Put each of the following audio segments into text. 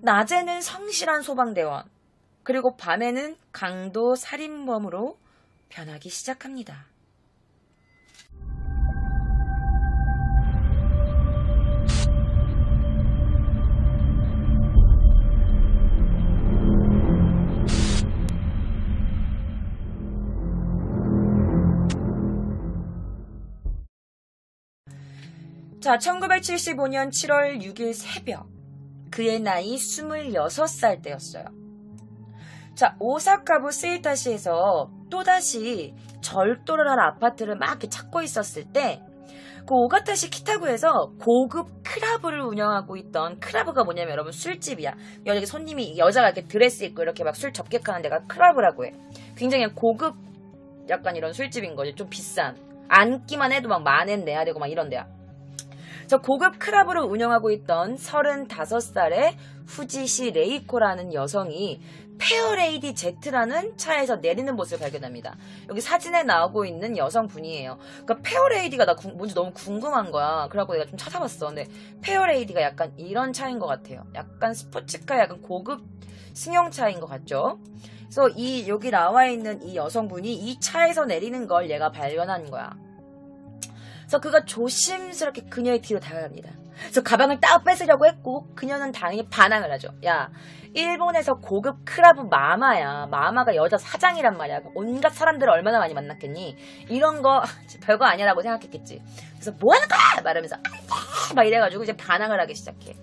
낮에는 성실한 소방대원, 그리고 밤에는 강도 살인범으로 변하기 시작합니다. 자, 1975년 7월 6일 새벽, 그의 나이 26살 때였어요. 자, 오사카부 세이타시에서 또다시 절도를 할 아파트를 막 이렇게 찾고 있었을 때, 그 오가타시 키타구에서 고급 클럽을 운영하고 있던, 클럽가 뭐냐면 여러분 술집이야. 여기 손님이, 여자가 이렇게 드레스 입고 이렇게 막 술 접객하는 데가 클럽이라고 해. 굉장히 고급 약간 이런 술집인 거지. 좀 비싼. 앉기만 해도 막 만엔 내야 되고 막 이런 데야. 저 고급 클럽으로 운영하고 있던 35살의 후지시 레이코라는 여성이 페어레이디 Z라는 차에서 내리는 모습을 발견합니다. 여기 사진에 나오고 있는 여성분이에요. 그러니까 페어레이디가 나 뭔지 너무 궁금한 거야. 그래갖고 내가 좀 찾아봤어. 근데 페어레이디가 약간 이런 차인 것 같아요. 약간 스포츠카, 약간 고급 승용차인 것 같죠? 그래서 여기 나와 있는 이 여성분이 이 차에서 내리는 걸 얘가 발견한 거야. 그래서 그가 조심스럽게 그녀의 뒤로 다가갑니다. 그래서 가방을 딱 뺏으려고 했고 그녀는 당연히 반항을 하죠. 야, 일본에서 고급 클럽 마마야. 마마가 여자 사장이란 말이야. 온갖 사람들을 얼마나 많이 만났겠니? 이런 거 별거 아니라고 생각했겠지. 그래서 뭐 하는 거야? 말하면서 막 이래가지고 이제 반항을 하기 시작해.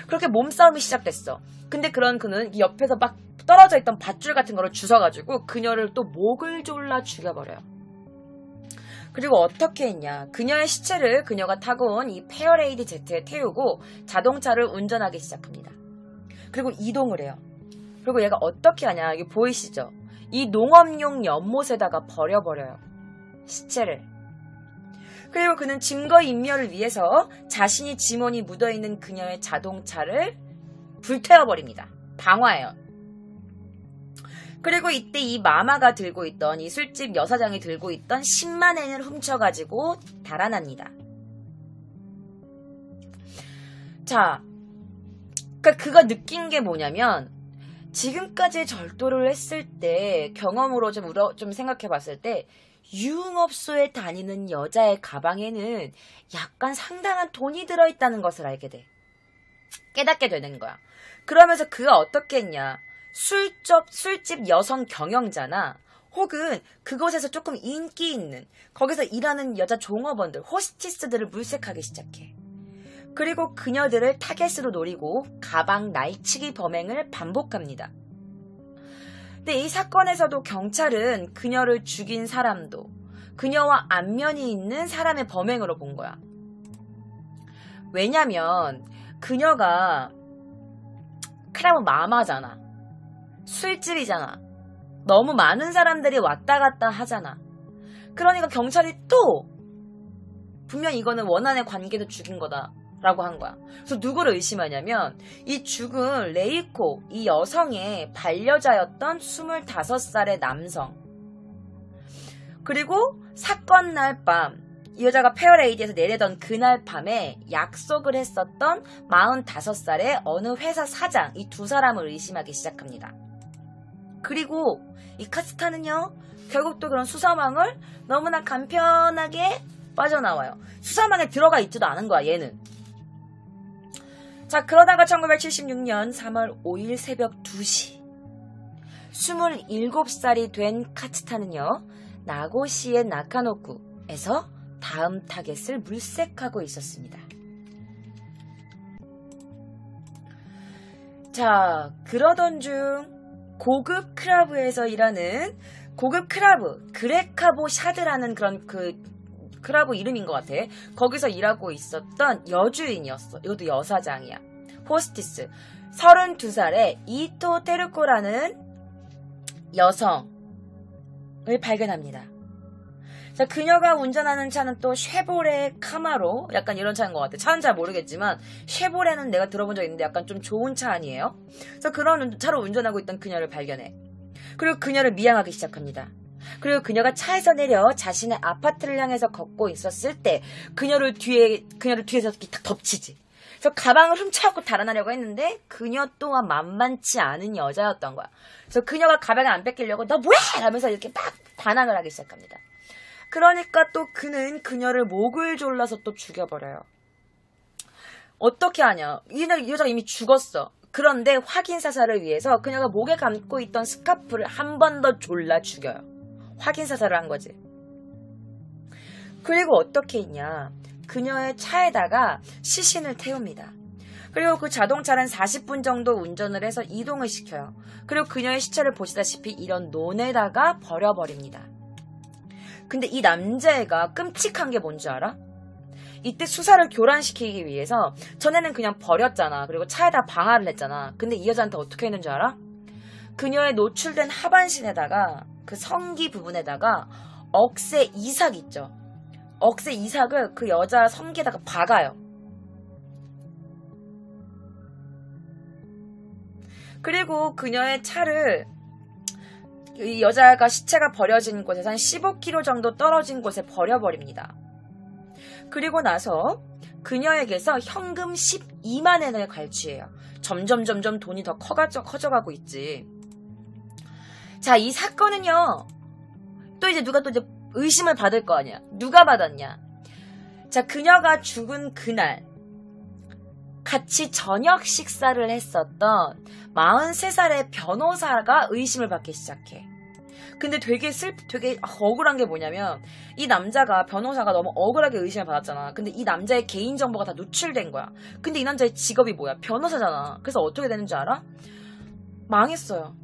그렇게 몸싸움이 시작됐어. 근데 그는 옆에서 막 떨어져 있던 밧줄 같은 거를 주워가지고 그녀를 또 목을 졸라 죽여버려요. 그리고 어떻게 했냐. 그녀의 시체를 그녀가 타고 온 이 페어레이디 Z에 태우고 자동차를 운전하기 시작합니다. 그리고 이동을 해요. 그리고 얘가 어떻게 하냐. 이게 보이시죠? 이 농업용 연못에다가 버려버려요. 시체를. 그리고 그는 증거인멸을 위해서 자신이 지문이 묻어있는 그녀의 자동차를 불태워버립니다. 방화해요. 그리고 이때 이 마마가 들고 있던, 이 술집 여사장이 들고 있던 10만 엔을 훔쳐가지고 달아납니다. 자, 그가 느낀 게 뭐냐면, 지금까지 절도를 했을 때 경험으로 좀 생각해 봤을 때 유흥업소에 다니는 여자의 가방에는 약간 상당한 돈이 들어있다는 것을 알게 돼. 깨닫게 되는 거야. 그러면서 그가 어떻게 했냐. 술집 여성 경영자나 혹은 그곳에서 조금 인기 있는 거기서 일하는 여자 종업원들, 호스티스들을 물색하기 시작해. 그리고 그녀들을 타겟으로 노리고 가방 날치기 범행을 반복합니다. 근데 이 사건에서도 경찰은 그녀를 죽인 사람도 그녀와 안면이 있는 사람의 범행으로 본 거야. 왜냐면 그녀가 클럽 마마잖아. 술집이잖아. 너무 많은 사람들이 왔다 갔다 하잖아. 그러니까 경찰이 또 분명 이거는 원한의 관계도 죽인 거다 라고 한 거야. 그래서 누구를 의심하냐면 이 죽은 레이코, 이 여성의 반려자였던 25살의 남성. 그리고 사건 날 밤 이 여자가 페어레이디에서 내리던 그날 밤에 약속을 했었던 45살의 어느 회사 사장, 이 두 사람을 의심하기 시작합니다. 그리고 이 카츠타는요, 결국 또 그런 수사망을 너무나 간편하게 빠져나와요. 수사망에 들어가 있지도 않은 거야, 얘는. 자, 그러다가 1976년 3월 5일 새벽 2시. 27살이 된 카츠타는요, 나고시의 나카노쿠에서 다음 타겟을 물색하고 있었습니다. 자, 그러던 중 고급 클럽에서 일하는 고급 클럽 그레카보 샤드라는 그런 그 클럽 이름인 것 같아. 거기서 일하고 있었던 여주인이었어. 이것도 여사장이야. 호스티스 32살의 이토 테르코라는 여성을 발견합니다. 자, 그녀가 운전하는 차는 또 쉐보레 카마로, 약간 이런 차인 것 같아. 차는 잘 모르겠지만 쉐보레는 내가 들어본 적 있는데 약간 좀 좋은 차 아니에요? 그래서 그런 차로 운전하고 있던 그녀를 발견해. 그리고 그녀를 미행하기 시작합니다. 그리고 그녀가 차에서 내려 자신의 아파트를 향해서 걷고 있었을 때 그녀를 뒤에서 이렇게 딱 덮치지. 그래서 가방을 훔쳐갖고 달아나려고 했는데 그녀 또한 만만치 않은 여자였던 거야. 그래서 그녀가 가방을 안 뺏기려고 너 뭐야? 라면서 이렇게 막 반항을 하기 시작합니다. 그러니까 또 그는 그녀를 목을 졸라서 또 죽여버려요. 어떻게 하냐? 이 여자가 이미 죽었어. 그런데 확인 사살을 위해서 그녀가 목에 감고 있던 스카프를 한 번 더 졸라 죽여요. 확인 사살을 한 거지. 그리고 어떻게 했냐? 그녀의 차에다가 시신을 태웁니다. 그리고 그 자동차는 40분 정도 운전을 해서 이동을 시켜요. 그리고 그녀의 시체를 보시다시피 이런 논에다가 버려버립니다. 근데 이 남자애가 끔찍한 게 뭔지 알아? 이때 수사를 교란시키기 위해서 전에는 그냥 버렸잖아. 그리고 차에다 방화를 했잖아. 근데 이 여자한테 어떻게 했는지 알아? 그녀의 노출된 하반신에다가 그 성기 부분에다가 억새 이삭 있죠. 억새 이삭을 그 여자 성기에다가 박아요. 그리고 그녀의 차를 이 여자가 시체가 버려진 곳에서 한 15km 정도 떨어진 곳에 버려버립니다. 그리고 나서 그녀에게서 현금 12만 엔을 갈취해요. 점점 돈이 더 커져가고 있지. 자, 이 사건은요. 또 이제 누가 또 이제 의심을 받을 거 아니야. 누가 받았냐. 자, 그녀가 죽은 그날 같이 저녁 식사를 했었던 43살의 변호사가 의심을 받기 시작해. 근데 되게 억울한 게 뭐냐면 이 남자가 변호사가 너무 억울하게 의심을 받았잖아. 근데 이 남자의 개인정보가 다 노출된 거야. 근데 이 남자의 직업이 뭐야? 변호사잖아. 그래서 어떻게 되는지 알아? 망했어요.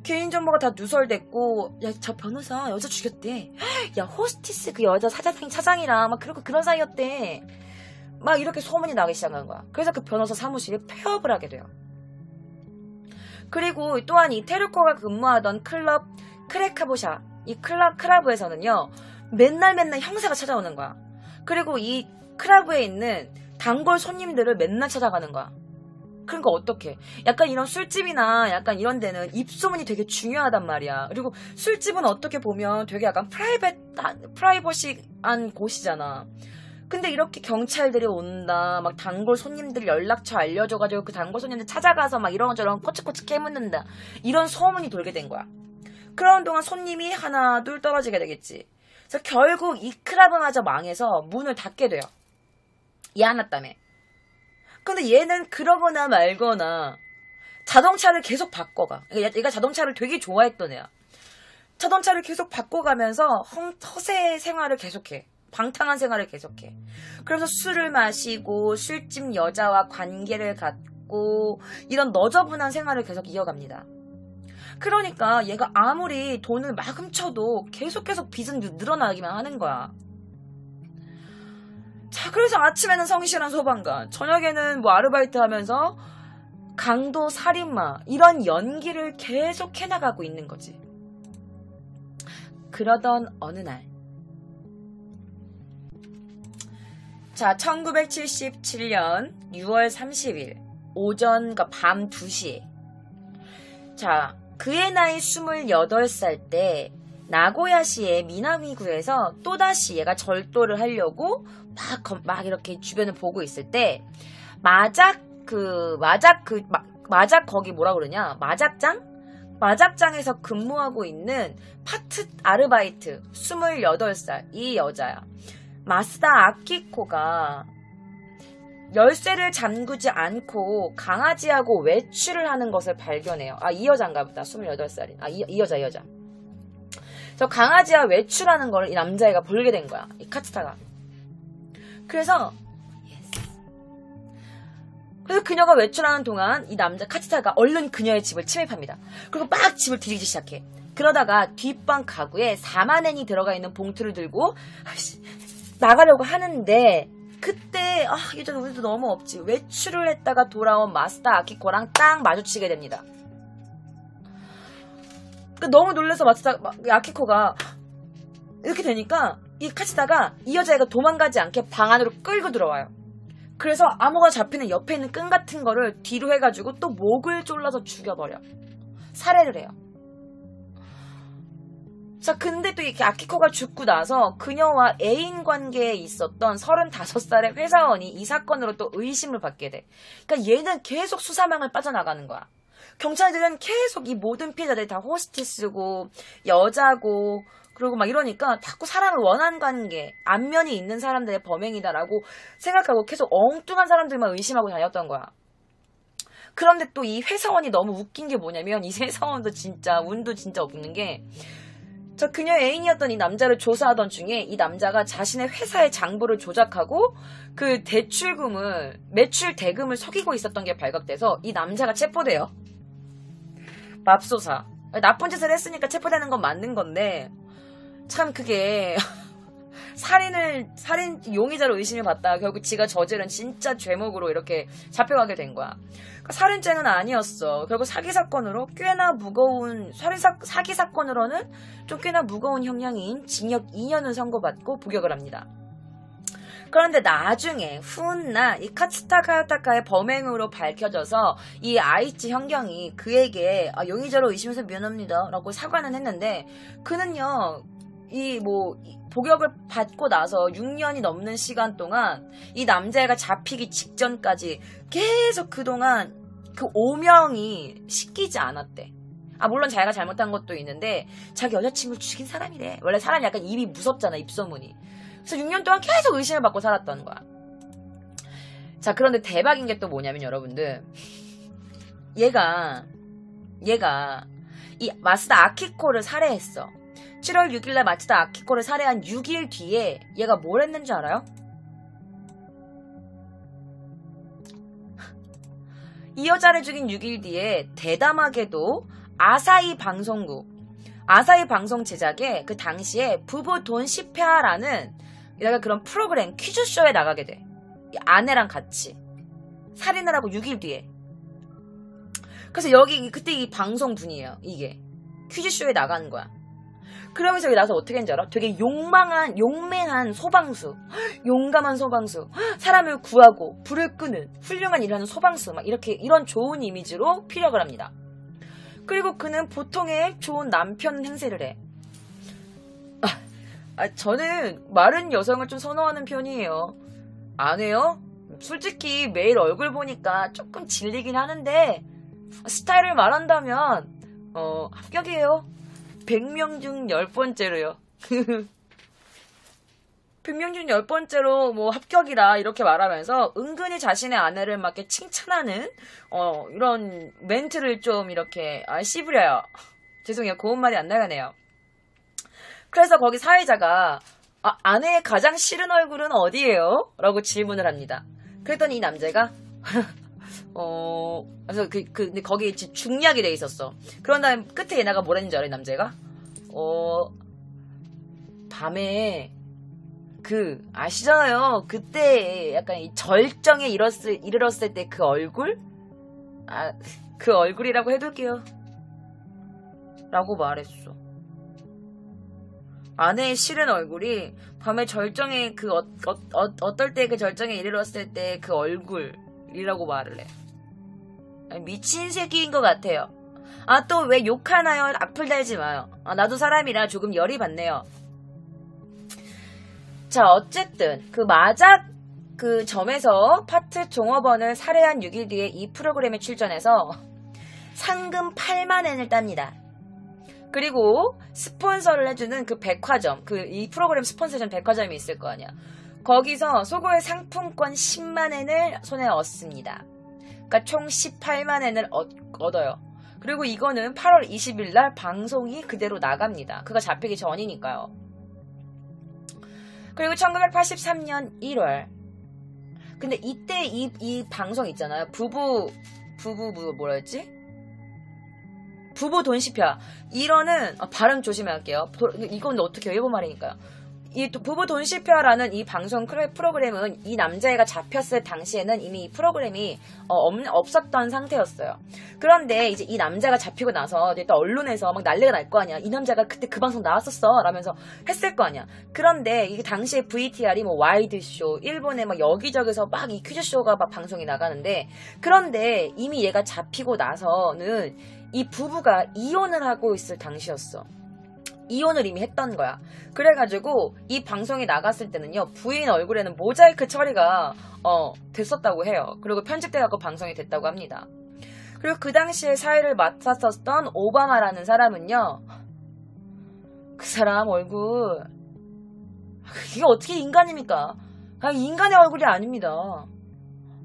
개인정보가 다 누설됐고, 야, 저 변호사 여자 죽였대. 야, 호스티스 그 여자 사장이랑 막 그런 사이였대. 막 이렇게 소문이 나기 시작한 거야. 그래서 그 변호사 사무실에 폐업을 하게 돼요. 그리고 또한 이 테르코가 근무하던 클럽 크레카보샤, 이 클럽에서는요, 맨날 형사가 찾아오는 거야. 그리고 이 클럽에 있는 단골 손님들을 맨날 찾아가는 거야. 그러니까 어떡해. 약간 이런 술집이나 약간 이런 데는 입소문이 되게 중요하단 말이야. 그리고 술집은 어떻게 보면 되게 약간 프라이버시한 곳이잖아. 근데 이렇게 경찰들이 온다, 막 단골 손님들 연락처 알려줘가지고 그 단골 손님들 찾아가서 막 이런저런 꼬치꼬치 깨묻는다. 이런 소문이 돌게 된 거야. 그런 동안 손님이 하나 둘 떨어지게 되겠지. 그래서 결국 이 클럽마저 망해서 문을 닫게 돼요. 얘 하나 때문에. 근데 얘는 그러거나 말거나 자동차를 계속 바꿔가. 얘가 자동차를 되게 좋아했던 애야. 자동차를 계속 바꿔가면서 허세 생활을 계속해. 방탕한 생활을 계속해. 그래서 술을 마시고 술집 여자와 관계를 갖고 이런 너저분한 생활을 계속 이어갑니다. 그러니까 얘가 아무리 돈을 막 훔쳐도 계속 빚은 늘어나기만 하는 거야. 자, 그래서 아침에는 성실한 소방관, 저녁에는 뭐 아르바이트 하면서 강도 살인마 이런 연기를 계속 해나가고 있는 거지. 그러던 어느 날, 자, 1977년 6월 30일 오전, 그러니까 밤 2시에 자, 그의 나이 28살 때 나고야시의 미나미구에서 또다시 얘가 절도를 하려고 막 이렇게 주변을 보고 있을 때 마작 거기 뭐라 그러냐? 마작장에서 근무하고 있는 파트 아르바이트 28살 이 여자야. 마스다 아키코가 열쇠를 잠그지 않고 강아지하고 외출을 하는 것을 발견해요. 아, 이 여자인가 보다. 28살이. 아, 이 여자. 저 강아지와 외출하는 걸 이 남자애가 보게 된 거야. 이 카츠타가. 그래서 그녀가 외출하는 동안 이 남자 카츠타가 얼른 그녀의 집을 침입합니다. 그리고 막 집을 뒤지기 시작해. 그러다가 뒷방 가구에 4만 엔이 들어가 있는 봉투를 들고 나가려고 하는데 그때 이제 우리도 너무 없지. 외출을 했다가 돌아온 마스다 아키코랑 딱 마주치게 됩니다. 너무 놀라서 아키코가 이렇게 되니까 이 카츠다가 이 여자애가 도망가지 않게 방 안으로 끌고 들어와요. 그래서 암호가 잡히는 옆에 있는 끈 같은 거를 뒤로 해가지고 또 목을 졸라서 죽여버려. 살해를 해요. 자, 근데 또 이렇게 아키코가 죽고 나서 그녀와 애인 관계에 있었던 35살의 회사원이 이 사건으로 또 의심을 받게 돼. 그러니까 얘는 계속 수사망을 빠져나가는 거야. 경찰들은 계속 이 모든 피해자들이 다 호스티스고 여자고 그리고 막 이러니까 자꾸 사람을 원한 관계, 안면이 있는 사람들의 범행이다라고 생각하고 계속 엉뚱한 사람들만 의심하고 다녔던 거야. 그런데 또 이 회사원이 너무 웃긴 게 뭐냐면 이 회사원도 진짜 운도 진짜 없는 게 저 그녀 애인이었던 이 남자를 조사하던 중에 이 남자가 자신의 회사의 장부를 조작하고 그 매출 대금을 속이고 있었던 게 발각돼서 이 남자가 체포돼요. 맙소사. 나쁜 짓을 했으니까 체포되는 건 맞는 건데 참 그게 살인 용의자로 의심을 받다가 결국 지가 저지른 진짜 죄목으로 이렇게 잡혀가게 된 거야. 그러니까 살인죄는 아니었어. 결국 사기 사건으로 꽤나 무거운 사기 사건으로는 좀 꽤나 무거운 형량인 징역 2년을 선고받고 복역을 합니다. 그런데 나중에 훗나 이 카츠타 카야타카의 범행으로 밝혀져서 이 아이치 현경이 그에게 용의자로 의심해서 미안합니다 라고 사과는 했는데 그는요 복역을 받고 나서 6년이 넘는 시간 동안 이 남자애가 잡히기 직전까지 계속 그동안 그 오명이 씻기지 않았대. 물론 자기가 잘못한 것도 있는데 자기 여자친구를 죽인 사람이래. 원래 사람이 약간 입이 무섭잖아, 입소문이. 그래서 6년 동안 계속 의심을 받고 살았던 거야. 자, 그런데 대박인 게 또 뭐냐면 여러분들 얘가 이 마스다 아키코를 살해했어. 7월 6일날 마츠다 아키코를 살해한 6일 뒤에 얘가 뭘 했는지 알아요? 이 여자를 죽인 6일 뒤에 대담하게도 아사히 방송국, 아사히 방송 제작에 그 당시에 부부 돈 10회라는 그런 프로그램 퀴즈쇼에 나가게 돼. 아내랑 같이 살인을 하고 6일 뒤에. 그래서 그때 이 방송분이에요. 이게 퀴즈쇼에 나가는 거야. 그러면서 여기 나서 어떻게 했는지 알아? 되게 용맹한 소방수, 용감한 소방수, 사람을 구하고 불을 끄는 훌륭한 일을 하는 소방수, 막 이런 좋은 이미지로 피력을 합니다. 그리고 그는 보통의 좋은 남편 행세를 해. 저는 마른 여성을 좀 선호하는 편이에요. 안 해요? 솔직히 매일 얼굴 보니까 조금 질리긴 하는데 스타일을 말한다면 합격이에요. 100명 중 10번째로요. 100명 중 10번째로 뭐 합격이라 이렇게 말하면서 은근히 자신의 아내를 막 이렇게 칭찬하는 이런 멘트를 좀 이렇게 씹으려요. 죄송해요. 고운 말이 안 나가네요. 그래서 거기 사회자가 아내의 가장 싫은 얼굴은 어디예요? 라고 질문을 합니다. 그랬더니 이 남자가 그래서 근데 거기에 중략이 돼 있었어. 그런 다음에 끝에 얘네가 뭐랬는지 알아, 이 남자가? 밤에, 아시잖아요. 그때 약간 이 절정에 이르렀을 때 그 얼굴? 그 얼굴이라고 해둘게요. 라고 말했어. 아내의 싫은 얼굴이 밤에 절정에 어떨 때 그 절정에 이르렀을 때 그 얼굴이라고 말을 해. 미친 새끼인 것 같아요. 또 왜 욕하나요? 악플 달지 마요. 나도 사람이라 조금 열이 받네요. 자, 어쨌든 그 점에서 파트 종업원을 살해한 6일 뒤에 이 프로그램에 출전해서 상금 8만엔을 땁니다. 그리고 스폰서를 해주는 그 백화점, 이 프로그램 스폰서해주는 백화점이 있을 거 아니야. 거기서 소고의 상품권 10만엔을 손에 얻습니다. 그러니까 총 18만엔을 얻어요. 그리고 이거는 8월 20일 날 방송이 그대로 나갑니다. 그거 잡히기 전이니까요. 그리고 1983년 1월. 근데 이때 이 방송 있잖아요. 부부 뭐라 돈 10회. 이거는 발음 조심할게요. 이건 어떻게 일본 말이니까요. 이 부부 돈 10회라는 이 방송 프로그램은 이 남자애가 잡혔을 당시에는 이미 이 프로그램이 없었던 상태였어요. 그런데 이제 이 남자가 잡히고 나서 또 언론에서 막 난리가 날 거 아니야. 이 남자가 그때 그 방송 나왔었어 라면서 했을 거 아니야. 그런데 이게 당시에 VTR이 뭐 와이드쇼, 일본에 막 여기저기서 막 이 퀴즈쇼가 막 방송이 나가는데, 그런데 이미 얘가 잡히고 나서는 이 부부가 이혼을 하고 있을 당시였어. 이혼을 이미 했던 거야. 그래가지고 이 방송이 나갔을 때는요, 부인 얼굴에는 모자이크 처리가 됐었다고 해요. 그리고 편집돼갖고 방송이 됐다고 합니다. 그리고 그 당시에 사회를 맡았었던 오바마라는 사람은요, 그 사람 얼굴, 이게 어떻게 인간입니까? 인간의 얼굴이 아닙니다.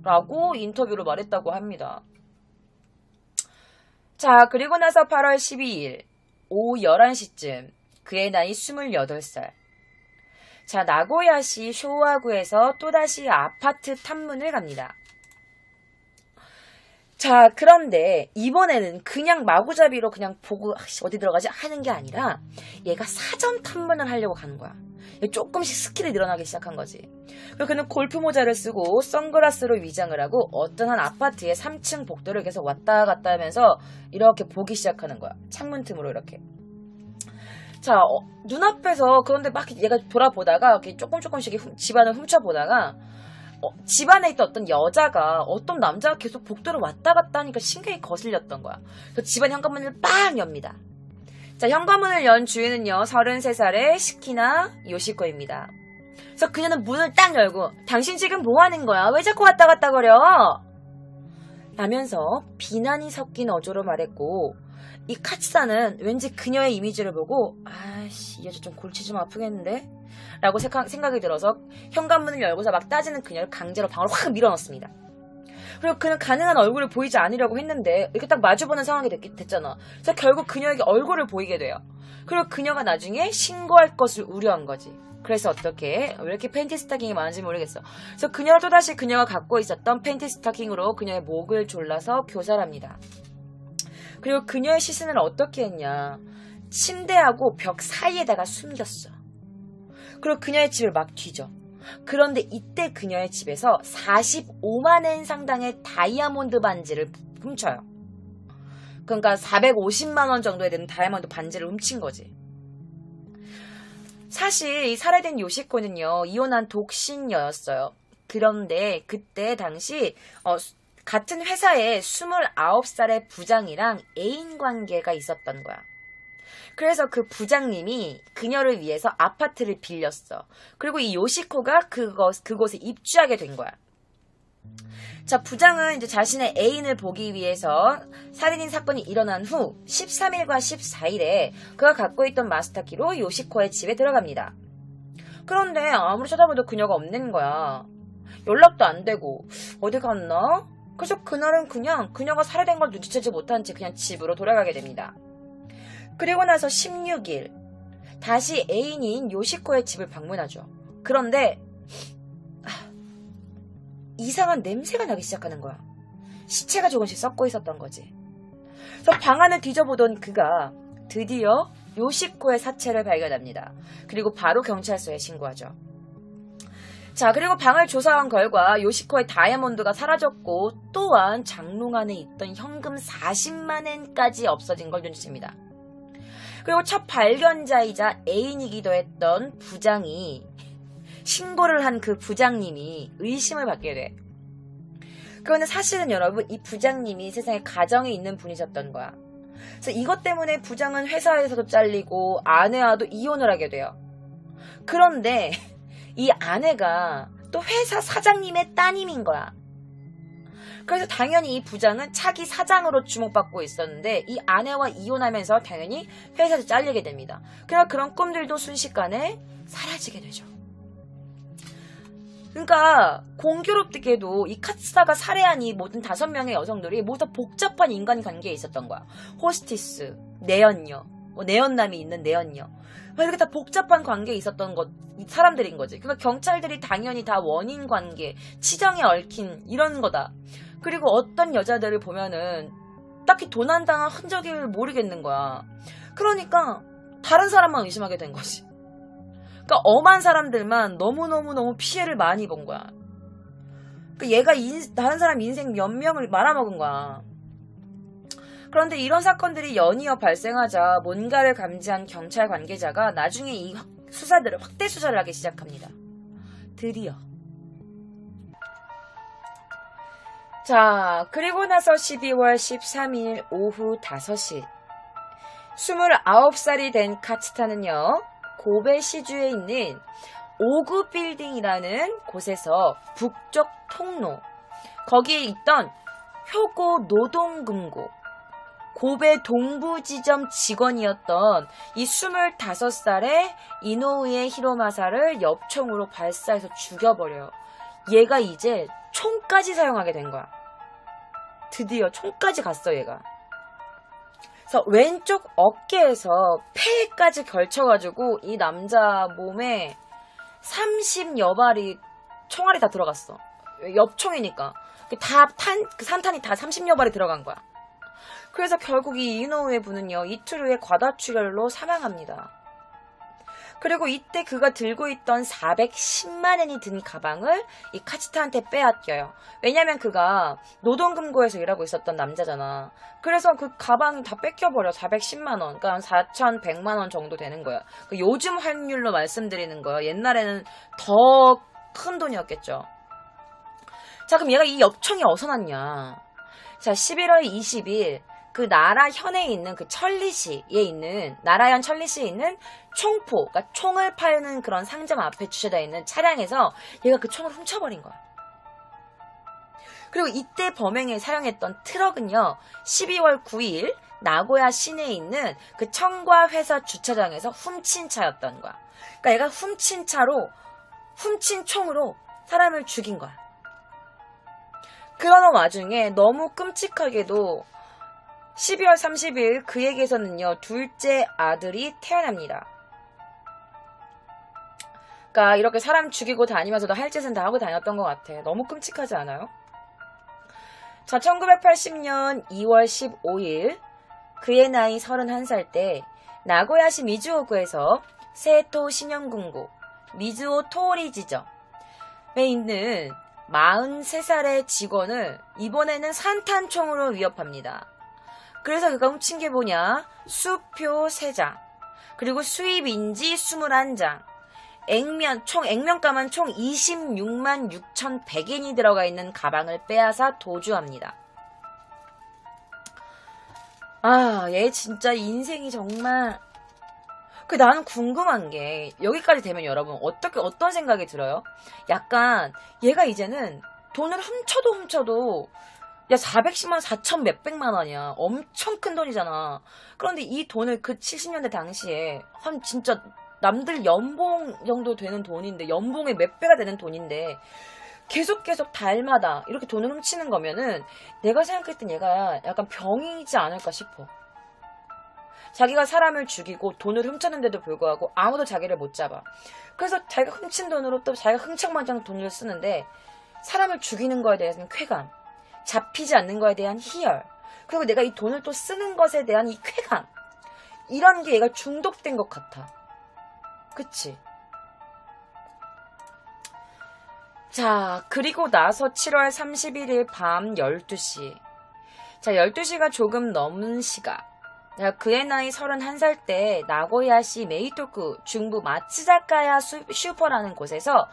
라고 인터뷰로 말했다고 합니다. 자, 그리고 나서 8월 12일 오후 11시쯤 그의 나이 28살. 자, 나고야시 쇼와구에서 또다시 아파트 탐문을 갑니다. 자, 그런데 이번에는 그냥 마구잡이로 그냥 보고 어디 들어가지 하는 게 아니라 얘가 사전 탐문을 하려고 가는 거야. 조금씩 스킬이 늘어나기 시작한 거지. 그리고 그는 골프 모자를 쓰고 선글라스로 위장을 하고 어떤 한 아파트의 3층 복도를 계속 왔다 갔다 하면서 이렇게 보기 시작하는 거야. 창문 틈으로 이렇게. 자, 눈앞에서 그런데 막 얘가 돌아보다가 이렇게 조금씩 집안을 훔쳐보다가 집안에 있던 어떤 여자가 어떤 남자가 계속 복도를 왔다 갔다 하니까 신경이 거슬렸던 거야. 그래서 집안 현관문을 빵 엽니다. 자, 현관문을 연 주인은요, 33살의 시키나 요시코입니다. 그래서 그녀는 문을 딱 열고, 당신 지금 뭐 하는 거야? 왜 자꾸 왔다 갔다 거려? 라면서 비난이 섞인 어조로 말했고, 이 카츠사는 왠지 그녀의 이미지를 보고, 아씨, 이 여자 좀 골치 좀 아프겠는데? 라고 생각이 들어서 현관문을 열고서 막 따지는 그녀를 강제로 방으로 확 밀어넣습니다. 그리고 그는 가능한 얼굴을 보이지 않으려고 했는데 이렇게 딱 마주보는 상황이 됐잖아. 그래서 결국 그녀에게 얼굴을 보이게 돼요. 그리고 그녀가 나중에 신고할 것을 우려한 거지. 그래서 어떻게 왜 이렇게 팬티 스타킹이 많은지 모르겠어. 그래서 그녀를 또다시 그녀가 갖고 있었던 팬티 스타킹으로 그녀의 목을 졸라서 교살합니다. 그리고 그녀의 시신을 어떻게 했냐. 침대하고 벽 사이에다가 숨겼어. 그리고 그녀의 집을 막 뒤져. 그런데 이때 그녀의 집에서 45만엔 상당의 다이아몬드 반지를 훔쳐요. 그러니까 450만원 정도에 되는 다이아몬드 반지를 훔친 거지. 사실 이 살해된 요시코는요, 이혼한 독신녀였어요. 그런데 그때 당시 같은 회사에 29살의 부장이랑 애인 관계가 있었던 거야. 그래서 그 부장님이 그녀를 위해서 아파트를 빌렸어. 그리고 이 요시코가 그곳에 입주하게 된 거야. 자, 부장은 이제 자신의 애인을 보기 위해서 살인인 사건이 일어난 후 13일과 14일에 그가 갖고 있던 마스터키로 요시코의 집에 들어갑니다. 그런데 아무리 찾아봐도 그녀가 없는 거야. 연락도 안 되고 어디 갔나? 그래서 그날은 그냥 그녀가 살해된 걸 눈치채지 못한 채 그냥 집으로 돌아가게 됩니다. 그리고 나서 16일 다시 애인인 요시코의 집을 방문하죠. 그런데 이상한 냄새가 나기 시작하는 거야. 시체가 조금씩 썩고 있었던 거지. 그래서 방 안을 뒤져보던 그가 드디어 요시코의 사체를 발견합니다. 그리고 바로 경찰서에 신고하죠. 자, 그리고 방을 조사한 결과 요시코의 다이아몬드가 사라졌고 또한 장롱 안에 있던 현금 40만엔까지 없어진 걸 눈치챕니다. 그리고 첫 발견자이자 애인이기도 했던 부장이 신고를 한 그 부장님이 의심을 받게 돼. 그런데 사실은 여러분 이 부장님이 세상에 가정에 있는 분이셨던 거야. 그래서 이것 때문에 부장은 회사에서도 잘리고 아내와도 이혼을 하게 돼요. 그런데 이 아내가 또 회사 사장님의 따님인 거야. 그래서 당연히 이 부장은 차기 사장으로 주목받고 있었는데 이 아내와 이혼하면서 당연히 회사에서 잘리게 됩니다. 그러나 그런 꿈들도 순식간에 사라지게 되죠. 그러니까 공교롭게도 이 카츠사가 살해한 이 모든 5명의 여성들이 모두 복잡한 인간관계에 있었던 거야. 호스티스, 내연녀, 내연남이 있는 내연녀. 이렇게 다 복잡한 관계에 있었던 사람들인 거지. 그러니까 경찰들이 당연히 다 원인 관계, 치정에 얽힌 이런 거다. 그리고 어떤 여자들을 보면은 딱히 도난당한 흔적을 모르겠는 거야. 그러니까 다른 사람만 의심하게 된 거지. 그러니까 엄한 사람들만 너무너무 피해를 많이 본 거야. 그러니까 얘가 다른 사람 인생 몇 명을 말아먹은 거야. 그런데 이런 사건들이 연이어 발생하자 뭔가를 감지한 경찰 관계자가 나중에 이 수사들을 확대 수사를 하기 시작합니다. 드디어. 자, 그리고 나서 12월 13일 오후 5시 29살이 된 카츠타는요, 고베 시주에 있는 5구 빌딩이라는 곳에서 북쪽 통로, 거기에 있던 효고 노동금고, 고베 동부지점 직원이었던 이 25살의 이노우에 히로마사를 엽총으로 발사해서 죽여버려요. 얘가 이제 총까지 사용하게 된 거야. 드디어 총까지 갔어, 얘가. 그래서 왼쪽 어깨에서 폐까지 걸쳐가지고 이 남자 몸에 30여 발이 총알이 다 들어갔어. 엽총이니까. 그 산탄이 다 30여 발이 들어간 거야. 그래서 결국 이 이노우에 부는요, 이틀 후에 과다출혈로 사망합니다. 그리고 이때 그가 들고 있던 410만 엔이 든 가방을 이 카츠타한테 빼앗겨요. 왜냐면 그가 노동금고에서 일하고 있었던 남자잖아. 그래서 그 가방이 다 뺏겨버려. 410만 원. 그러니까 4,100만 원 정도 되는 거야. 요즘 환율로 말씀드리는 거예요. 옛날에는 더 큰 돈이었겠죠. 자, 그럼 얘가 이 엽총이 어디서 났냐. 자, 11월 20일 그 나라현에 있는 그 천리시에 있는, 나라현 천리시에 있는 총포, 그러니까 총을 파는 그런 상점 앞에 주차되어 있는 차량에서 얘가 그 총을 훔쳐버린 거야. 그리고 이때 범행에 사용했던 트럭은요, 12월 9일 나고야 시내에 있는 그 청과 회사 주차장에서 훔친 차였던 거야. 그러니까 얘가 훔친 차로, 훔친 총으로 사람을 죽인 거야. 그러는 와중에 너무 끔찍하게도 12월 30일 그에게서는요, 둘째 아들이 태어납니다. 그러니까 이렇게 사람 죽이고 다니면서도 할 짓은 다 하고 다녔던 것 같아. 너무 끔찍하지 않아요? 자, 1980년 2월 15일 그의 나이 31살 때 나고야시 미즈오구에서 세토 신현궁고 미즈오 토오리 지점에 있는 43살의 직원을 이번에는 산탄총으로 위협합니다. 그래서 그가 훔친 게 뭐냐? 수표 3장, 그리고 수입인지 21장, 액면가만 총 26만 6,100엔이 들어가 있는 가방을 빼앗아 도주합니다. 아, 얘 진짜 인생이 정말... 나는 궁금한 게, 여기까지 되면 여러분 어떤 생각이 들어요? 약간 얘가 이제는 돈을 훔쳐도 야, 410만 4천 몇백만 원이야. 엄청 큰 돈이잖아. 그런데 이 돈을 그 70년대 당시에 한 진짜 남들 연봉 정도 되는 돈인데, 연봉의 몇 배가 되는 돈인데 계속 달마다 이렇게 돈을 훔치는 거면은 내가 생각했던 얘가 약간 병이지 않을까 싶어. 자기가 사람을 죽이고 돈을 훔쳤는데도 불구하고 아무도 자기를 못 잡아. 그래서 자기가 훔친 돈으로 또 자기가 흥청망청 돈을 쓰는데, 사람을 죽이는 거에 대한 쾌감, 잡히지 않는 거에 대한 희열, 그리고 내가 이 돈을 또 쓰는 것에 대한 이 쾌감, 이런 게 얘가 중독된 것 같아. 그치? 자, 그리고 나서 7월 31일 밤 12시. 자, 12시가 조금 넘은 시각. 그의 나이 31살 때 나고야시 메이토쿠 중부 마츠자카야 슈퍼라는 곳에서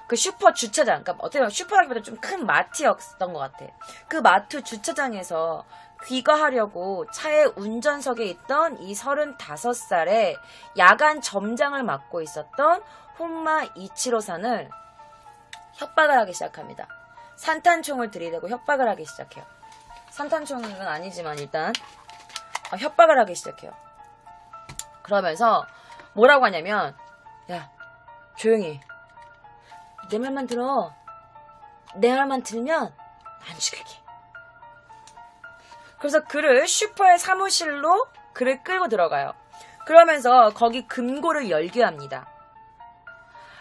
그 슈퍼 주차장, 그러니까 어떻게 보면 슈퍼라기보다 좀 큰 마트였던 것 같아. 그 마트 주차장에서 귀가하려고 차의 운전석에 있던 이 35살의 야간 점장을 맡고 있었던 혼마 이치로산을 협박을 하기 시작합니다. 산탄총을 들이대고 협박을 하기 시작해요. 산탄총은 아니지만 일단 협박을 하기 시작해요. 그러면서 뭐라고 하냐면, 야, 조용히 내 말만 들어. 내 말만 들으면 안 죽일게. 그래서 그를 슈퍼의 사무실로 그를 끌고 들어가요. 그러면서 거기 금고를 열게 합니다.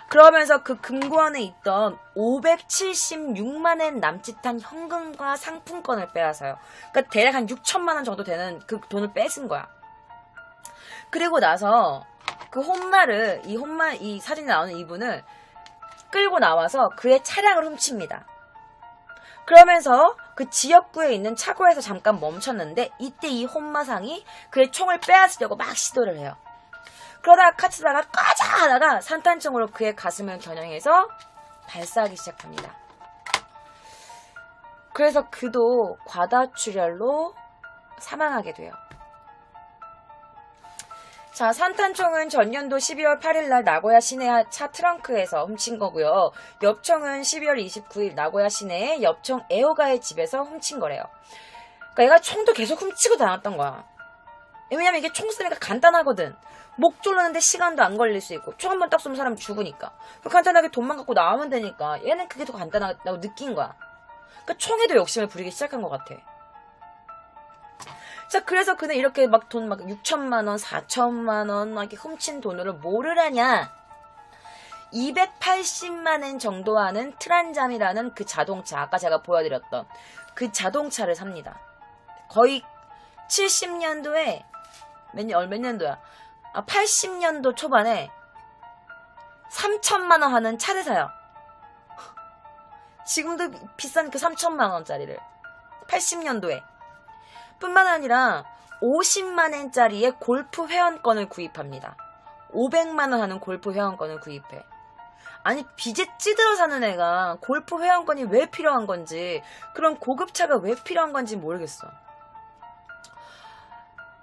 그러면서 그 금고 안에 있던 576만 엔 남짓한 현금과 상품권을 빼앗아요. 그러니까 대략 한 6천만 원 정도 되는 그 돈을 뺏은 거야. 그리고 나서 그 이 사진에 나오는 이분을 끌고 나와서 그의 차량을 훔칩니다. 그러면서 그 지역구에 있는 차고에서 잠깐 멈췄는데, 이때 이 혼마상이 그의 총을 빼앗으려고 막 시도를 해요. 그러다가 카츠다가 꺼져 하다가 산탄총으로 그의 가슴을 겨냥해서 발사하기 시작합니다. 그래서 그도 과다출혈로 사망하게 돼요. 자, 산탄총은 전년도 12월 8일 날 나고야 시내 차 트렁크에서 훔친 거고요. 엽총은 12월 29일 나고야 시내의 엽총 에오가의 집에서 훔친 거래요. 그러니까 얘가 총도 계속 훔치고 다녔던 거야. 왜냐면 이게 총 쓰니까 간단하거든. 목 졸르는데 시간도 안 걸릴 수 있고 총 한 번 딱 쏘면 사람 죽으니까. 간단하게 돈만 갖고 나오면 되니까 얘는 그게 더 간단하다고 느낀 거야. 그러니까 총에도 욕심을 부리기 시작한 것 같아. 자, 그래서 그는 이렇게 막 돈 막 6천만 원, 4천만 원 막 이렇게 훔친 돈으로 뭐를 하냐? 280만 엔 정도 하는 트란잠이라는 그 자동차, 아까 제가 보여드렸던 그 자동차를 삽니다. 거의 70년도에 몇 년도야? 80년도 초반에 3천만 원 하는 차를 사요. 지금도 비싼 그 3천만 원짜리를 80년도에 뿐만 아니라 50만 엔짜리의 골프 회원권을 구입합니다. 500만 원 하는 골프 회원권을 구입해. 아니, 빚에 찌들어 사는 애가 골프 회원권이 왜 필요한 건지, 그런 고급차가 왜 필요한 건지 모르겠어.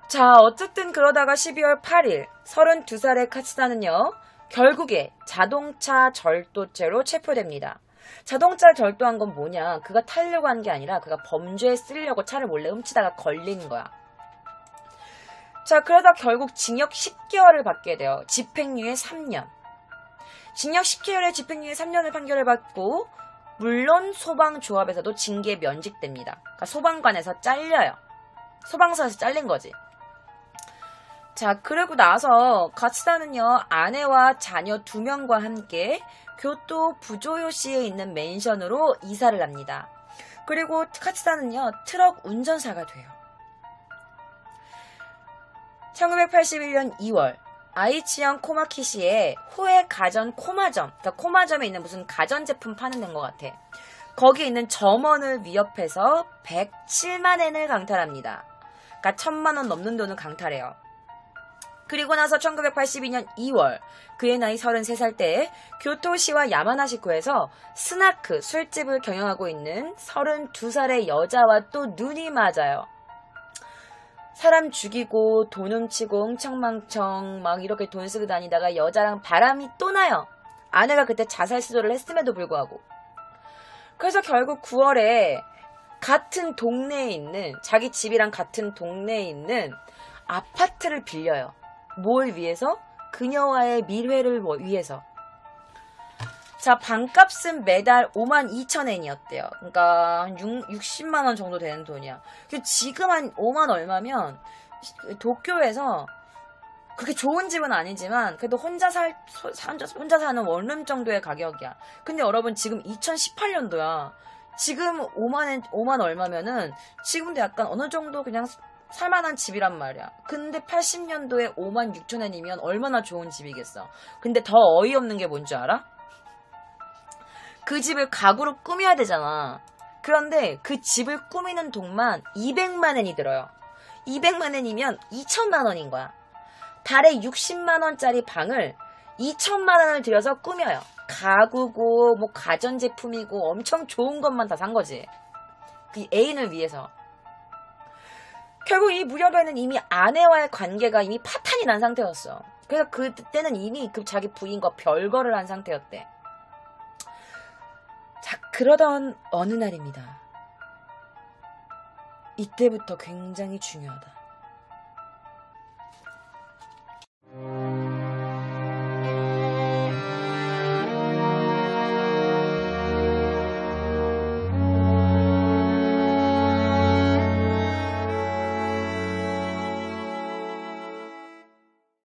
자, 어쨌든 그러다가 12월 8일 32살의 카츠다는요, 결국에 자동차 절도죄로 체포됩니다. 자동차를 절도한 건 뭐냐? 그가 타려고 한 게 아니라 그가 범죄에 쓰려고 차를 몰래 훔치다가 걸린 거야. 자, 그러다 결국 징역 10개월을 받게 돼요. 집행유예 3년. 징역 10개월에 집행유예 3년을 판결을 받고 물론 소방조합에서도 징계 면직됩니다. 그러니까 소방관에서 잘려요. 소방서에서 잘린 거지. 자, 그러고 나서 카츠다는요, 아내와 자녀 2명과 함께 교토 부조요시에 있는 맨션으로 이사를 합니다. 그리고 카츠다는요, 트럭 운전사가 돼요. 1981년 2월 아이치현 코마키시에 호에 가전 코마점, 그러니까 코마점에 있는 무슨 가전제품 파는 데인 것 같아. 거기 있는 점원을 위협해서 107만 엔을 강탈합니다. 그러니까 1000만 원 넘는 돈을 강탈해요. 그리고 나서 1982년 2월 그의 나이 33살 때에 교토시와 야마나시쿠에서 스나크, 술집을 경영하고 있는 32살의 여자와 또 눈이 맞아요. 사람 죽이고 돈 훔치고 흥청망청 막 이렇게 돈 쓰고 다니다가 여자랑 바람이 또 나요. 아내가 그때 자살 시도를 했음에도 불구하고. 그래서 결국 9월에 같은 동네에 있는, 자기 집이랑 같은 동네에 있는 아파트를 빌려요. 뭘 위해서? 그녀와의 밀회를 위해서. 자, 방값은 매달 52,000엔이었대요. 그러니까 한 60만 원 정도 되는 돈이야. 지금 한 5만 얼마면 도쿄에서 그렇게 좋은 집은 아니지만 그래도 혼자 사는 원룸 정도의 가격이야. 근데 여러분 지금 2018년도야. 지금 5만 얼마면은 지금도 약간 어느 정도 그냥 살만한 집이란 말이야. 근데 80년도에 56,000엔이면 얼마나 좋은 집이겠어. 근데 더 어이없는 게 뭔지 알아? 그 집을 가구로 꾸며야 되잖아. 그런데 그 집을 꾸미는 돈만 200만 엔이 들어요. 200만 엔이면 2천만 원인 거야. 달에 60만 원짜리 방을 2천만 원을 들여서 꾸며요. 가구고 뭐 가전제품이고 엄청 좋은 것만 다 산 거지. 그 애인을 위해서. 결국 이 무렵에는 이미 아내와의 관계가 이미 파탄이 난 상태였어. 그래서 그때는 이미 그 자기 부인과 별거를 한 상태였대. 자, 그러던 어느 날입니다. 이때부터 굉장히 중요하다.